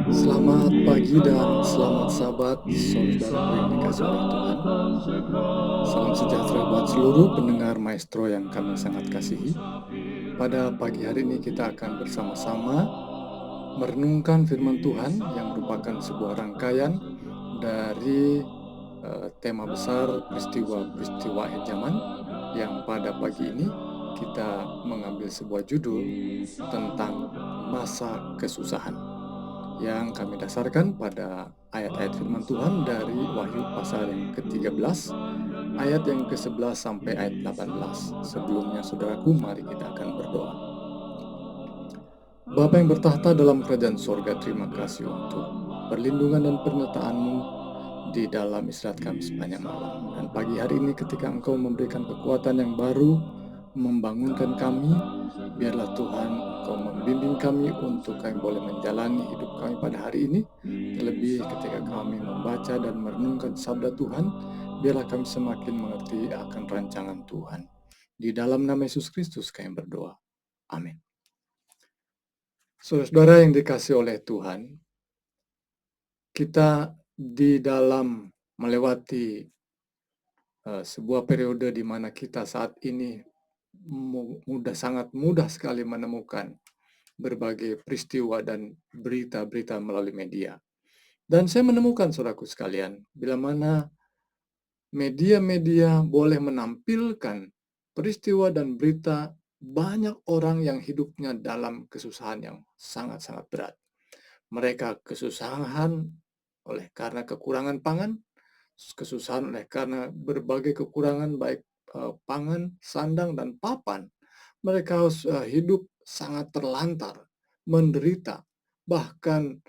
Selamat pagi dan selamat sahabat, saudaraku yang dikasihi oleh Tuhan. Salam sejahtera buat seluruh pendengar maestro yang kami sangat kasihi. Pada pagi hari ini kita akan bersama-sama merenungkan firman Tuhan yang merupakan sebuah rangkaian dari tema besar peristiwa-peristiwa akhir zaman yang pada pagi ini kita mengambil sebuah judul tentang masa kesusahan yang kami dasarkan pada ayat-ayat firman Tuhan dari Wahyu pasal yang ke-13, ayat yang ke-11 sampai ayat 18. Sebelumnya, saudaraku, mari kita akan berdoa. Bapa yang bertahta dalam kerajaan sorga, terima kasih untuk perlindungan dan penyertaan-Mu di dalam istirahat kami sepanjang malam. Dan pagi hari ini ketika Engkau memberikan kekuatan yang baru, membangunkan kami, biarlah Tuhan Engkau membimbing kami untuk kami boleh menjalani hidup kami pada hari ini. Terlebih ketika kami membaca dan merenungkan sabda Tuhan, biarlah kami semakin mengerti akan rancangan Tuhan. Di dalam nama Yesus Kristus kami berdoa. Amin. Saudara-saudara yang dikasihi oleh Tuhan, kita di dalam melewati sebuah periode di mana kita saat ini sangat mudah sekali menemukan berbagai peristiwa dan berita-berita melalui media. Dan saya menemukan, saudaraku sekalian, bila mana media-media boleh menampilkan peristiwa dan berita banyak orang yang hidupnya dalam kesusahan yang sangat-sangat berat. Mereka kesusahan oleh karena kekurangan pangan, kesusahan oleh karena berbagai kekurangan baik pangan, sandang, dan papan. Mereka harus hidup sangat terlantar, menderita, bahkan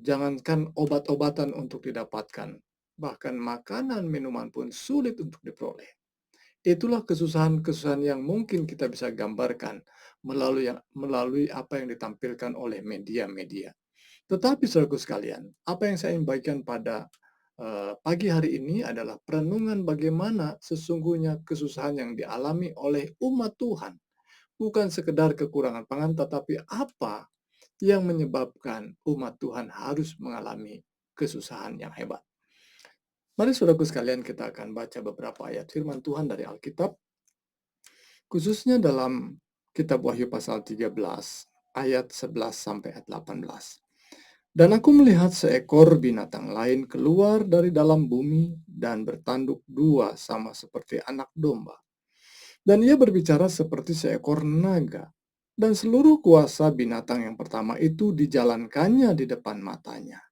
jangankan obat-obatan untuk didapatkan, bahkan makanan, minuman pun sulit untuk diperoleh. Itulah kesusahan-kesusahan yang mungkin kita bisa gambarkan melalui apa yang ditampilkan oleh media-media. Tetapi saudaraku sekalian, apa yang saya ingin bagikan pada pagi hari ini adalah perenungan bagaimana sesungguhnya kesusahan yang dialami oleh umat Tuhan. Bukan sekedar kekurangan pangan, tetapi apa yang menyebabkan umat Tuhan harus mengalami kesusahan yang hebat. Mari saudaraku sekalian, kita akan baca beberapa ayat firman Tuhan dari Alkitab, khususnya dalam kitab Wahyu pasal 13, ayat 11 sampai ayat 18. Dan aku melihat seekor binatang lain keluar dari dalam bumi dan bertanduk dua sama seperti anak domba. Dan ia berbicara seperti seekor naga. Dan seluruh kuasa binatang yang pertama itu dijalankannya di depan matanya.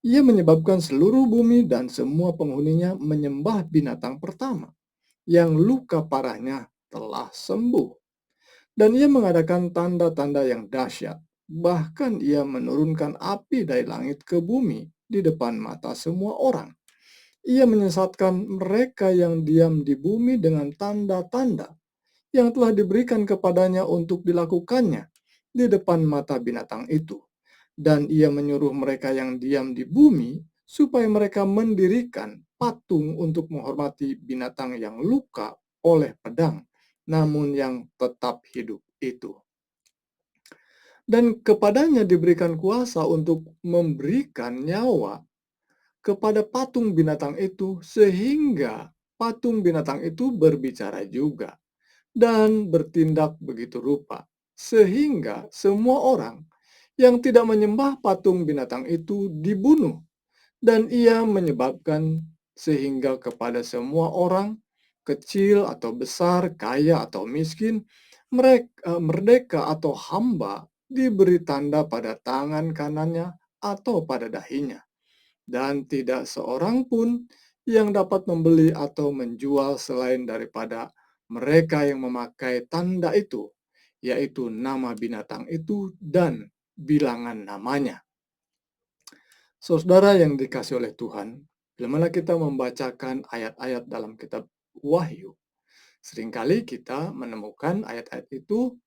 Ia menyebabkan seluruh bumi dan semua penghuninya menyembah binatang pertama, yang luka parahnya telah sembuh. Dan ia mengadakan tanda-tanda yang dahsyat. Bahkan ia menurunkan api dari langit ke bumi di depan mata semua orang. Ia menyesatkan mereka yang diam di bumi dengan tanda-tanda yang telah diberikan kepadanya untuk dilakukannya di depan mata binatang itu. Dan ia menyuruh mereka yang diam di bumi supaya mereka mendirikan patung untuk menghormati binatang yang luka oleh pedang, namun yang tetap hidup itu. Dan kepadanya diberikan kuasa untuk memberikan nyawa kepada patung binatang itu, sehingga patung binatang itu berbicara juga dan bertindak begitu rupa, sehingga semua orang yang tidak menyembah patung binatang itu dibunuh. Dan ia menyebabkan sehingga kepada semua orang, kecil atau besar, kaya atau miskin, mereka merdeka atau hamba, diberi tanda pada tangan kanannya atau pada dahinya. Dan tidak seorang pun yang dapat membeli atau menjual selain daripada mereka yang memakai tanda itu, yaitu nama binatang itu dan bilangan namanya. Saudara yang dikasih oleh Tuhan, bila mana kita membacakan ayat-ayat dalam kitab Wahyu, seringkali kita menemukan ayat-ayat itu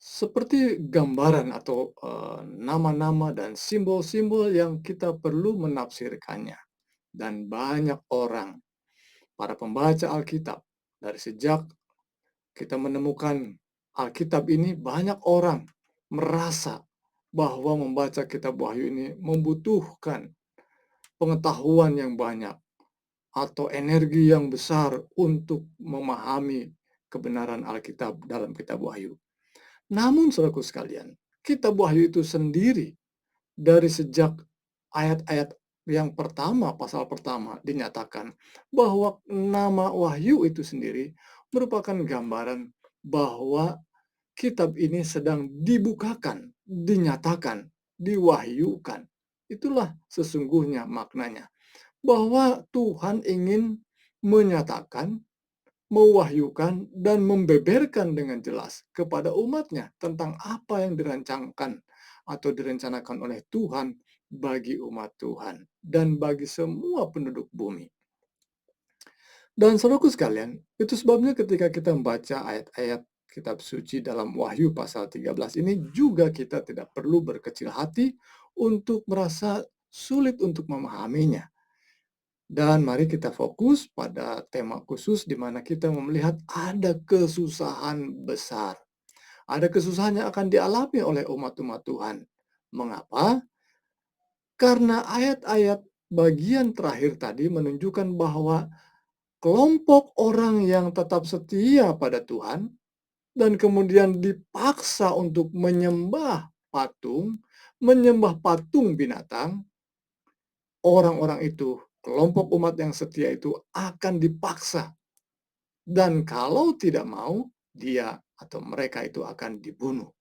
seperti gambaran atau nama-nama dan simbol-simbol yang kita perlu menafsirkannya. Dan banyak orang, para pembaca Alkitab, dari sejak kita menemukan Alkitab ini, banyak orang merasa bahwa membaca kitab Wahyu ini membutuhkan pengetahuan yang banyak atau energi yang besar untuk memahami kebenaran Alkitab dalam kitab Wahyu. Namun saudaraku sekalian, kitab Wahyu itu sendiri dari sejak ayat-ayat yang pertama, pasal pertama dinyatakan bahwa nama Wahyu itu sendiri merupakan gambaran bahwa kitab ini sedang dibukakan, dinyatakan, diwahyukan. Itulah sesungguhnya maknanya. Bahwa Tuhan ingin menyatakan, mewahyukan, dan membeberkan dengan jelas kepada umatnya tentang apa yang dirancangkan atau direncanakan oleh Tuhan bagi umat Tuhan dan bagi semua penduduk bumi. Dan saudaraku sekalian, itu sebabnya ketika kita membaca ayat-ayat kitab suci dalam Wahyu pasal 13 ini juga kita tidak perlu berkecil hati untuk merasa sulit untuk memahaminya. Dan mari kita fokus pada tema khusus di mana kita melihat ada kesusahan besar. Ada kesusahan yang akan dialami oleh umat-umat Tuhan. Mengapa? Karena ayat-ayat bagian terakhir tadi menunjukkan bahwa kelompok orang yang tetap setia pada Tuhan dan kemudian dipaksa untuk menyembah patung binatang, orang-orang itu, kelompok umat yang setia itu akan dipaksa. Dan kalau tidak mau, dia atau mereka itu akan dibunuh.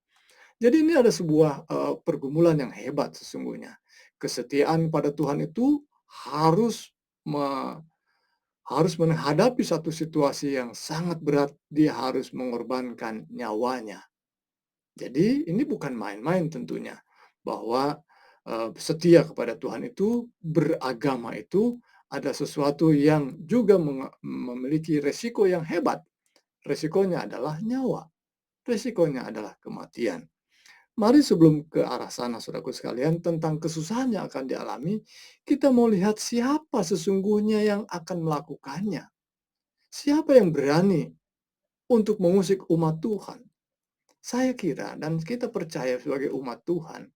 Jadi ini ada sebuah pergumulan yang hebat sesungguhnya. Kesetiaan pada Tuhan itu harus harus menghadapi satu situasi yang sangat berat, dia harus mengorbankan nyawanya. Jadi ini bukan main-main tentunya, bahwa setia kepada Tuhan itu, beragama itu ada sesuatu yang juga memiliki resiko yang hebat. Resikonya adalah nyawa, resikonya adalah kematian. Mari sebelum ke arah sana saudaraku sekalian, tentang kesusahan yang akan dialami, kita mau lihat siapa sesungguhnya yang akan melakukannya. Siapa yang berani untuk mengusik umat Tuhan? Saya kira dan kita percaya sebagai umat Tuhan,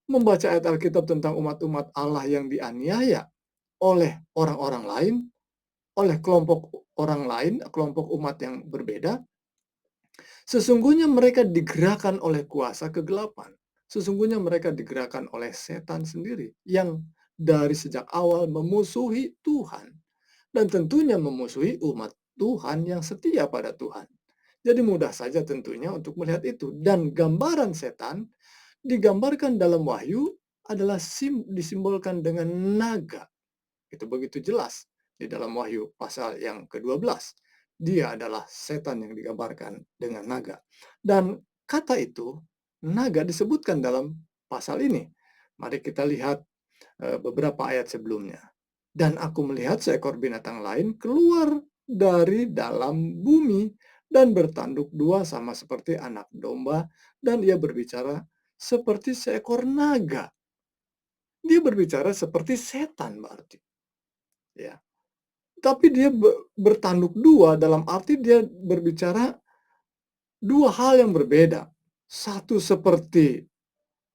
membaca ayat Alkitab tentang umat-umat Allah yang dianiaya oleh orang-orang lain, oleh kelompok orang lain, kelompok umat yang berbeda, sesungguhnya mereka digerakkan oleh kuasa kegelapan. Sesungguhnya mereka digerakkan oleh setan sendiri yang dari sejak awal memusuhi Tuhan dan tentunya memusuhi umat Tuhan yang setia pada Tuhan. Jadi mudah saja tentunya untuk melihat itu. Dan gambaran setan digambarkan dalam Wahyu adalah disimbolkan dengan naga. Itu begitu jelas di dalam Wahyu pasal yang ke-12. Dia adalah setan yang digambarkan dengan naga. Dan kata itu, naga disebutkan dalam pasal ini. Mari kita lihat beberapa ayat sebelumnya. Dan aku melihat seekor binatang lain keluar dari dalam bumi dan bertanduk dua sama seperti anak domba, dan ia berbicara seperti seekor naga. Dia berbicara seperti setan berarti. Ya. Tapi dia bertanduk dua dalam arti dia berbicara dua hal yang berbeda. Satu seperti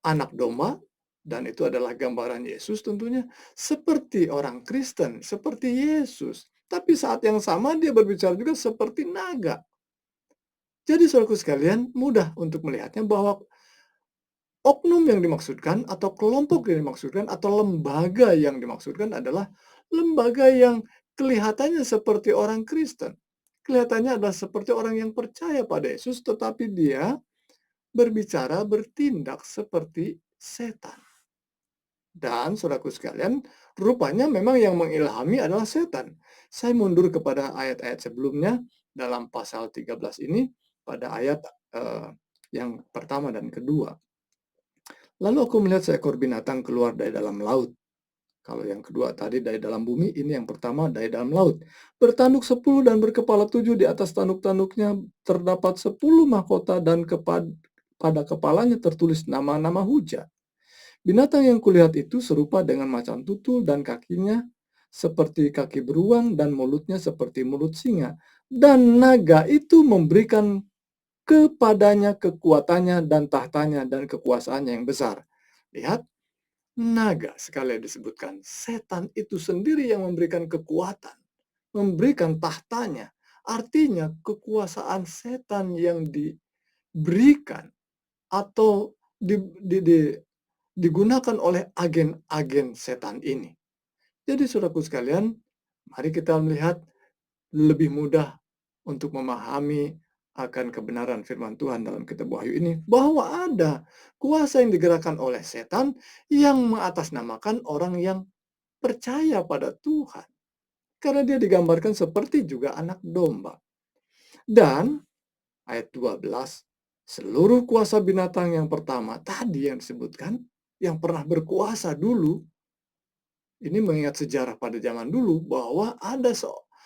anak domba, dan itu adalah gambaran Yesus tentunya, seperti orang Kristen, seperti Yesus. Tapi saat yang sama dia berbicara juga seperti naga. Jadi saudaraku sekalian, mudah untuk melihatnya bahwa oknum yang dimaksudkan atau kelompok yang dimaksudkan atau lembaga yang dimaksudkan adalah lembaga yang kelihatannya seperti orang Kristen. Kelihatannya adalah seperti orang yang percaya pada Yesus, tetapi dia berbicara, bertindak seperti setan. Dan saudaraku sekalian, rupanya memang yang mengilhami adalah setan. Saya mundur kepada ayat-ayat sebelumnya dalam pasal 13 ini, pada ayat yang pertama dan kedua. Lalu aku melihat seekor binatang keluar dari dalam laut. Kalau yang kedua tadi dari dalam bumi, ini yang pertama dari dalam laut. Bertanduk 10 dan berkepala 7, di atas tanduk-tanduknya terdapat 10 mahkota dan pada kepalanya tertulis nama-nama hujat. Binatang yang kulihat itu serupa dengan macan tutul dan kakinya seperti kaki beruang dan mulutnya seperti mulut singa. Dan naga itu memberikan kepadanya kekuatannya dan tahtanya dan kekuasaannya yang besar. Lihat, naga sekali disebutkan. Setan itu sendiri yang memberikan kekuatan, memberikan tahtanya. Artinya kekuasaan setan yang diberikan atau digunakan oleh agen-agen setan ini. Jadi saudaraku sekalian, mari kita melihat lebih mudah untuk memahami akan kebenaran firman Tuhan dalam kitab Wahyu ini, bahwa ada kuasa yang digerakkan oleh setan yang mengatasnamakan orang yang percaya pada Tuhan. Karena dia digambarkan seperti juga anak domba. Dan ayat 12, seluruh kuasa binatang yang pertama tadi yang disebutkan, yang pernah berkuasa dulu, ini mengingat sejarah pada zaman dulu bahwa ada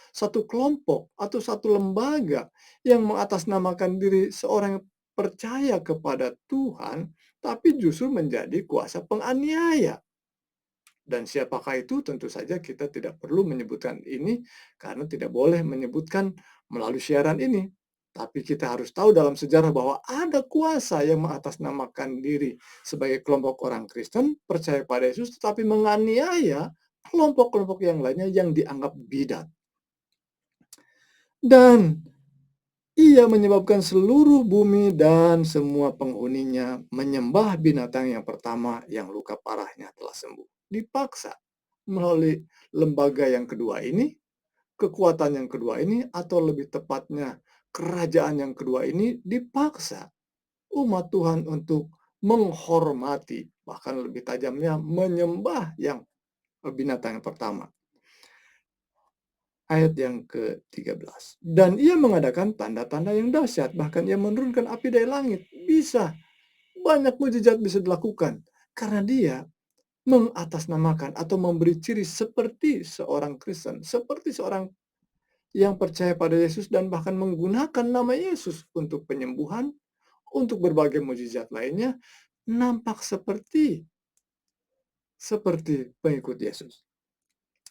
satu kelompok atau satu lembaga yang mengatasnamakan diri seorang yang percaya kepada Tuhan, tapi justru menjadi kuasa penganiaya. Dan siapakah itu? Tentu saja kita tidak perlu menyebutkan ini karena tidak boleh menyebutkan melalui siaran ini. Tapi kita harus tahu dalam sejarah bahwa ada kuasa yang mengatasnamakan diri sebagai kelompok orang Kristen percaya pada Yesus tetapi menganiaya kelompok-kelompok yang lainnya yang dianggap bidat. Dan ia menyebabkan seluruh bumi dan semua penghuninya menyembah binatang yang pertama yang luka parahnya telah sembuh. Dipaksa melalui lembaga yang kedua ini, kekuatan yang kedua ini, atau lebih tepatnya kerajaan yang kedua ini dipaksa umat Tuhan untuk menghormati, bahkan lebih tajamnya menyembah yang binatang yang pertama. Ayat yang ke-13. Dan ia mengadakan tanda-tanda yang dahsyat, bahkan ia menurunkan api dari langit. Bisa, banyak mujizat bisa dilakukan. Karena dia mengatasnamakan atau memberi ciri seperti seorang Kristen, seperti seorang yang percaya pada Yesus dan bahkan menggunakan nama Yesus untuk penyembuhan, untuk berbagai mujizat lainnya, nampak seperti pengikut Yesus.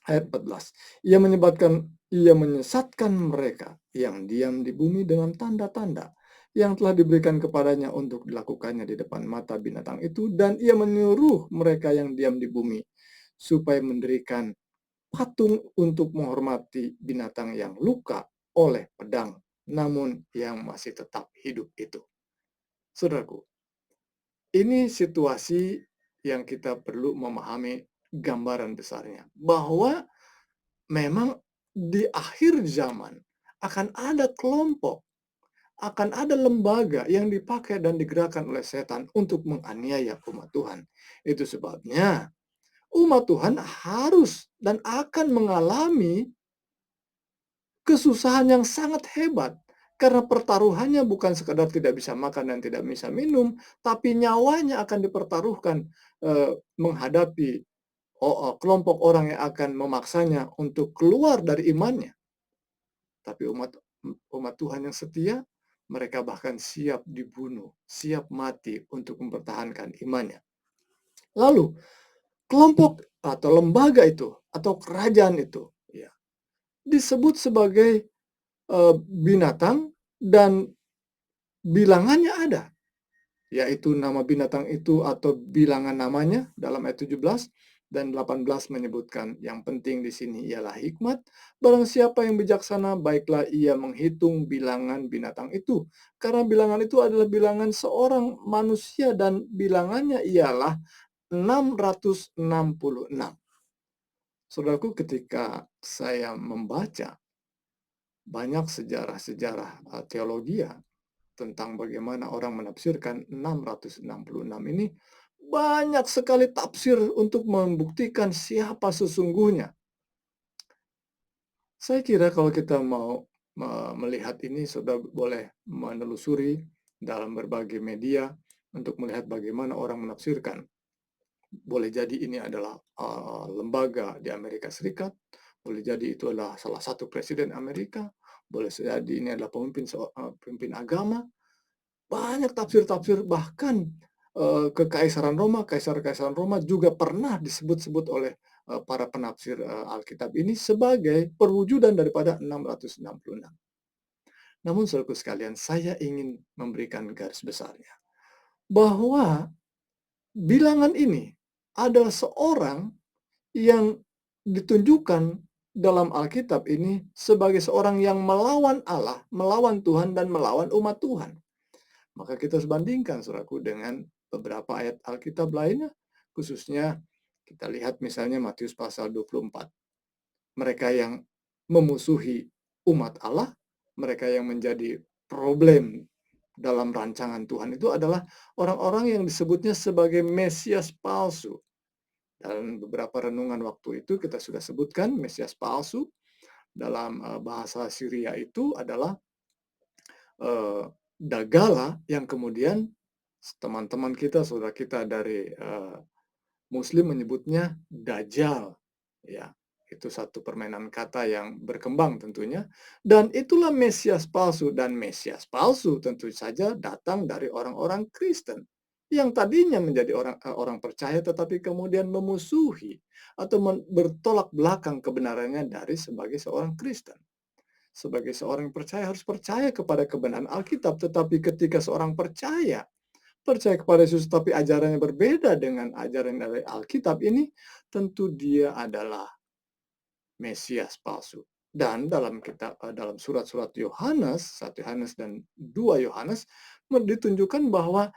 Ayat 14. Ia menyesatkan mereka yang diam di bumi dengan tanda-tanda yang telah diberikan kepadanya untuk dilakukannya di depan mata binatang itu, dan ia menyuruh mereka yang diam di bumi supaya mendirikan patung untuk menghormati binatang yang luka oleh pedang, namun yang masih tetap hidup itu. Saudaraku, ini situasi yang kita perlu memahami gambaran besarnya, bahwa memang di akhir zaman akan ada kelompok, akan ada lembaga yang dipakai dan digerakkan oleh setan untuk menganiaya umat Tuhan. Itu sebabnya umat Tuhan harus dan akan mengalami kesusahan yang sangat hebat. Karena pertaruhannya bukan sekadar tidak bisa makan dan tidak bisa minum, tapi nyawanya akan dipertaruhkan menghadapi kelompok orang yang akan memaksanya untuk keluar dari imannya. Tapi umat Tuhan yang setia, mereka bahkan siap dibunuh, siap mati untuk mempertahankan imannya. Lalu, kelompok atau lembaga itu, atau kerajaan itu, ya, disebut sebagai binatang dan bilangannya ada. Yaitu nama binatang itu atau bilangan namanya dalam ayat 17 dan 18 menyebutkan yang penting di sini ialah hikmat. Barang siapa yang bijaksana, baiklah ia menghitung bilangan binatang itu. Karena bilangan itu adalah bilangan seorang manusia dan bilangannya ialah 666. Saudaraku, ketika saya membaca banyak sejarah-sejarah teologi tentang bagaimana orang menafsirkan 666 ini, banyak sekali tafsir untuk membuktikan siapa sesungguhnya. Saya kira kalau kita mau melihat ini, sudah boleh menelusuri dalam berbagai media untuk melihat bagaimana orang menafsirkan. Boleh jadi ini adalah lembaga di Amerika Serikat, boleh jadi itu adalah salah satu presiden Amerika, boleh jadi ini adalah pemimpin agama. Banyak tafsir-tafsir, bahkan kekaisaran Roma, kaisar-kaisaran Roma juga pernah disebut-sebut oleh para penafsir Alkitab ini sebagai perwujudan daripada 666. Namun saudaraku sekalian, saya ingin memberikan garis besarnya, bahwa bilangan ini adalah seorang yang ditunjukkan dalam Alkitab ini sebagai seorang yang melawan Allah, melawan Tuhan, dan melawan umat Tuhan. Maka kita harus bandingkan saudaraku dengan beberapa ayat Alkitab lainnya, khususnya kita lihat misalnya Matius pasal 24. Mereka yang memusuhi umat Allah, mereka yang menjadi problem dalam rancangan Tuhan itu adalah orang-orang yang disebutnya sebagai Mesias palsu. Dan beberapa renungan waktu itu kita sudah sebutkan Mesias palsu dalam bahasa Syria itu adalah Dagala yang kemudian teman-teman kita, saudara kita dari Muslim menyebutnya Dajjal, ya. Itu satu permainan kata yang berkembang tentunya, dan itulah Mesias palsu, dan Mesias palsu tentu saja datang dari orang-orang Kristen yang tadinya menjadi orang percaya tetapi kemudian memusuhi atau bertolak belakang kebenarannya dari sebagai seorang Kristen. Sebagai seorang yang percaya harus percaya kepada kebenaran Alkitab, tetapi ketika seorang percaya kepada Yesus tapi ajarannya berbeda dengan ajaran dari Alkitab ini, tentu dia adalah Mesias palsu. Dan dalam surat-surat Yohanes, 1 Yohanes dan 2 Yohanes ditunjukkan bahwa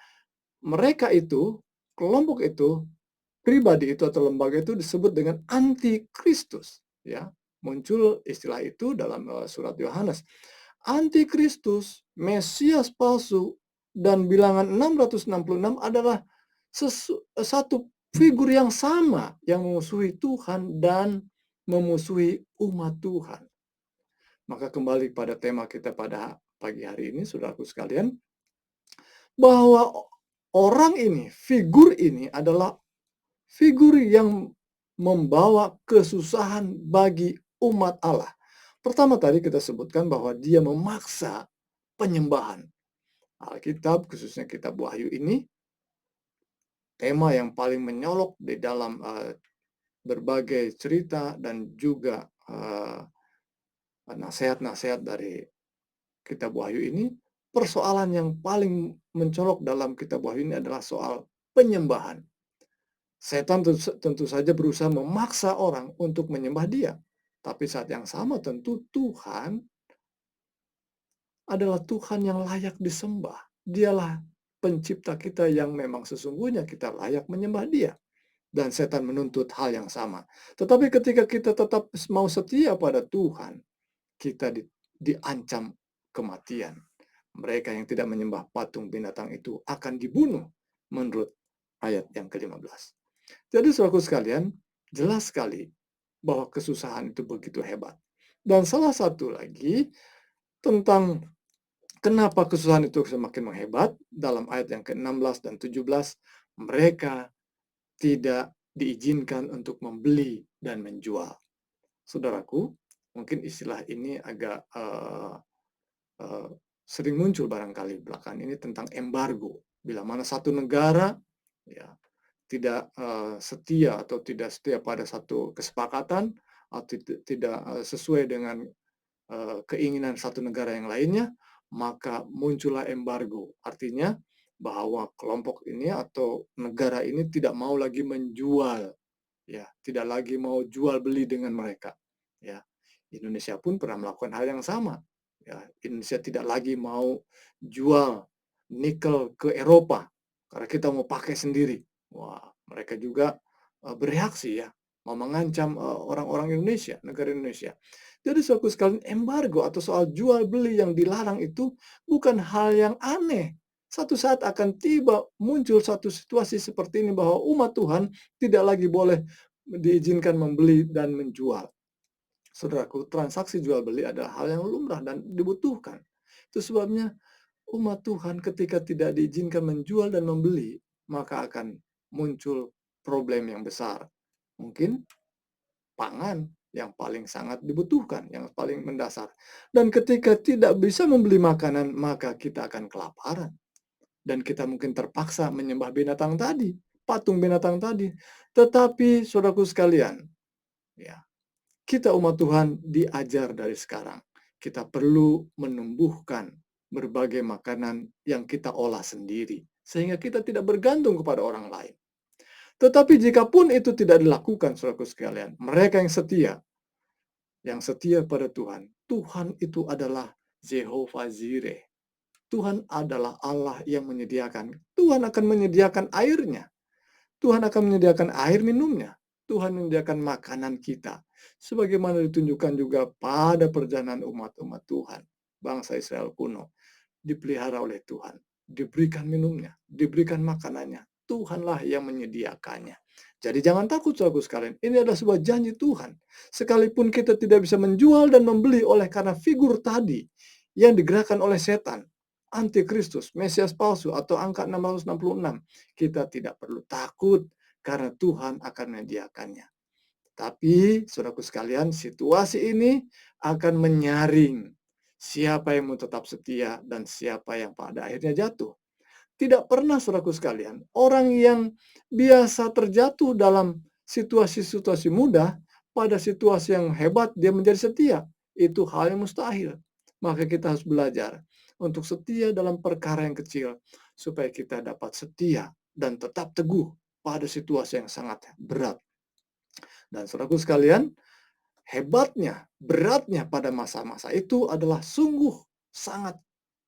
mereka itu, kelompok itu, pribadi itu atau lembaga itu disebut dengan antikristus, ya. Muncul istilah itu dalam surat Yohanes. Antikristus, Mesias palsu, dan bilangan 666 adalah satu figur yang sama yang memusuhi Tuhan dan memusuhi umat Tuhan. Maka kembali pada tema kita pada pagi hari ini, saudaraku sekalian, bahwa orang ini, figur ini adalah figur yang membawa kesusahan bagi umat Allah. Pertama tadi kita sebutkan bahwa dia memaksa penyembahan. Alkitab, khususnya kitab Wahyu ini, tema yang paling menyolok di dalam berbagai cerita dan juga nasihat-nasihat dari kitab Wahyu ini, persoalan yang paling mencolok dalam kitab Wahyu ini adalah soal penyembahan. Setan tentu saja berusaha memaksa orang untuk menyembah dia. Tapi saat yang sama tentu Tuhan adalah Tuhan yang layak disembah. Dialah pencipta kita yang memang sesungguhnya kita layak menyembah dia. Dan setan menuntut hal yang sama. Tetapi ketika kita tetap mau setia pada Tuhan, kita diancam kematian. Mereka yang tidak menyembah patung binatang itu akan dibunuh menurut ayat yang ke-15. Jadi saudaraku sekalian, jelas sekali bahwa kesusahan itu begitu hebat. Dan salah satu lagi tentang kenapa kesusahan itu semakin menghebat, dalam ayat yang ke-16 dan 17, mereka tidak diizinkan untuk membeli dan menjual. Saudaraku, mungkin istilah ini agak sering muncul barangkali belakangan ini tentang embargo. Bila mana satu negara ya tidak setia atau tidak setia pada satu kesepakatan atau tidak sesuai dengan keinginan satu negara yang lainnya, maka muncullah embargo. Artinya bahwa kelompok ini atau negara ini tidak mau lagi menjual, ya, tidak lagi mau jual beli dengan mereka. Ya, Indonesia pun pernah melakukan hal yang sama. Ya, Indonesia tidak lagi mau jual nikel ke Eropa karena kita mau pakai sendiri. Wah, mereka juga bereaksi ya, mau mengancam orang-orang Indonesia, negara Indonesia. Jadi suatu sekali embargo atau soal jual beli yang dilarang itu bukan hal yang aneh. Satu saat akan tiba muncul satu situasi seperti ini bahwa umat Tuhan tidak lagi boleh diizinkan membeli dan menjual. Saudaraku, transaksi jual beli adalah hal yang lumrah dan dibutuhkan. Itu sebabnya umat Tuhan ketika tidak diizinkan menjual dan membeli, maka akan muncul problem yang besar. Mungkin pangan yang paling sangat dibutuhkan, yang paling mendasar. Dan ketika tidak bisa membeli makanan, maka kita akan kelaparan. Dan kita mungkin terpaksa menyembah binatang tadi, patung binatang tadi. Tetapi saudaraku sekalian, ya, kita umat Tuhan diajar dari sekarang. kita perlu menumbuhkan berbagai makanan yang kita olah sendiri, sehingga kita tidak bergantung kepada orang lain. Tetapi jikapun itu tidak dilakukan, saudaraku sekalian, mereka yang setia pada Tuhan, Tuhan itu adalah Jehovah Jireh. Tuhan adalah Allah yang menyediakan. Tuhan akan menyediakan airnya. Tuhan akan menyediakan air minumnya. Tuhan menyediakan makanan kita. Sebagaimana ditunjukkan juga pada perjalanan umat-umat Tuhan. Bangsa Israel kuno dipelihara oleh Tuhan. Diberikan minumnya, diberikan makanannya. Tuhanlah yang menyediakannya. Jadi jangan takut, saudaraku sekalian. Ini adalah sebuah janji Tuhan. Sekalipun kita tidak bisa menjual dan membeli oleh karena figur tadi yang digerakkan oleh setan, antikristus, Mesias palsu, atau angka 666, kita tidak perlu takut karena Tuhan akan menyediakannya. Tapi, saudaraku sekalian, situasi ini akan menyaring siapa yang mau tetap setia dan siapa yang pada akhirnya jatuh. Tidak pernah, saudaraku sekalian, orang yang biasa terjatuh dalam situasi-situasi mudah, pada situasi yang hebat dia menjadi setia. Itu hal yang mustahil. Maka kita harus belajar untuk setia dalam perkara yang kecil, supaya kita dapat setia dan tetap teguh pada situasi yang sangat berat. Dan saudaraku sekalian, hebatnya, beratnya pada masa-masa itu adalah sungguh sangat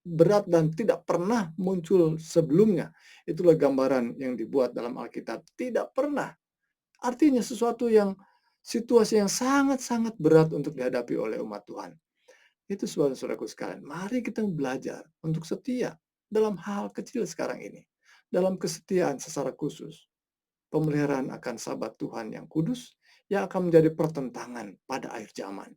berat dan tidak pernah muncul sebelumnya. Itulah gambaran yang dibuat dalam Alkitab. Tidak pernah. Artinya sesuatu yang situasi yang sangat-sangat berat untuk dihadapi oleh umat Tuhan. Itu saudara-saudaraku sekalian. Mari kita belajar untuk setia dalam hal kecil sekarang ini. Dalam kesetiaan secara khusus. Pemeliharaan akan sabat Tuhan yang kudus yang akan menjadi pertentangan pada akhir zaman.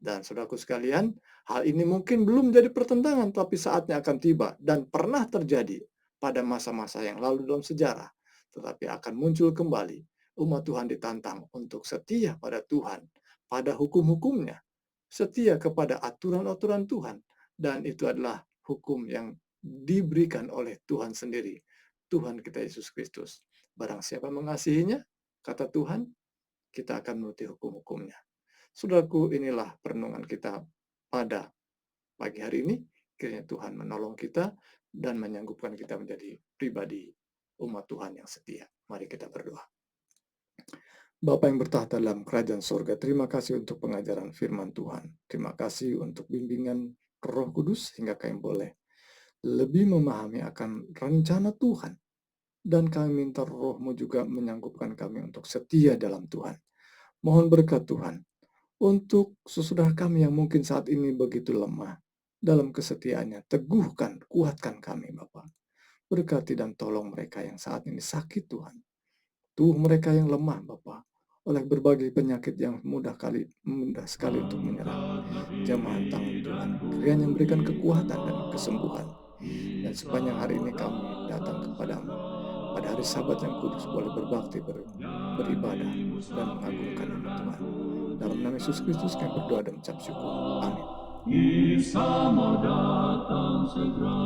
Dan saudaraku sekalian, hal ini mungkin belum menjadi pertentangan, tapi saatnya akan tiba dan pernah terjadi pada masa-masa yang lalu dalam sejarah. Tetapi akan muncul kembali. Umat Tuhan ditantang untuk setia pada Tuhan, pada hukum-hukumnya, setia kepada aturan-aturan Tuhan. Dan itu adalah hukum yang diberikan oleh Tuhan sendiri, Tuhan kita Yesus Kristus. Barang siapa mengasihinya, kata Tuhan, kita akan menuruti hukum-hukumnya. Saudaraku, inilah perenungan kita pada pagi hari ini. Kiranya Tuhan menolong kita dan menyanggupkan kita menjadi pribadi umat Tuhan yang setia. Mari kita berdoa. Bapa yang bertahta dalam kerajaan sorga, terima kasih untuk pengajaran firman Tuhan. Terima kasih untuk bimbingan Roh Kudus sehingga kami boleh lebih memahami akan rencana Tuhan. Dan kami minta Roh-Mu juga menyanggupkan kami untuk setia dalam Tuhan. Mohon berkat Tuhan untuk sesudah kami yang mungkin saat ini begitu lemah dalam kesetiaannya. Teguhkan, kuatkan kami Bapa. Berkati dan tolong mereka yang saat ini sakit Tuhan. Tuh mereka yang lemah Bapa, oleh berbagai penyakit yang mudah sekali untuk menyerang. Jamahan tangan Tuhan, kiranya memberikan kekuatan dan kesembuhan. Dan sepanjang hari ini kami datang kepadamu. Pada hari Sabat yang kudus boleh berbakti, beribadah, dan mengagungkan nama Tuhan. Dalam nama Yesus Kristus kami berdoa dan mengucap syukur. Amin. Isa mau datang segera.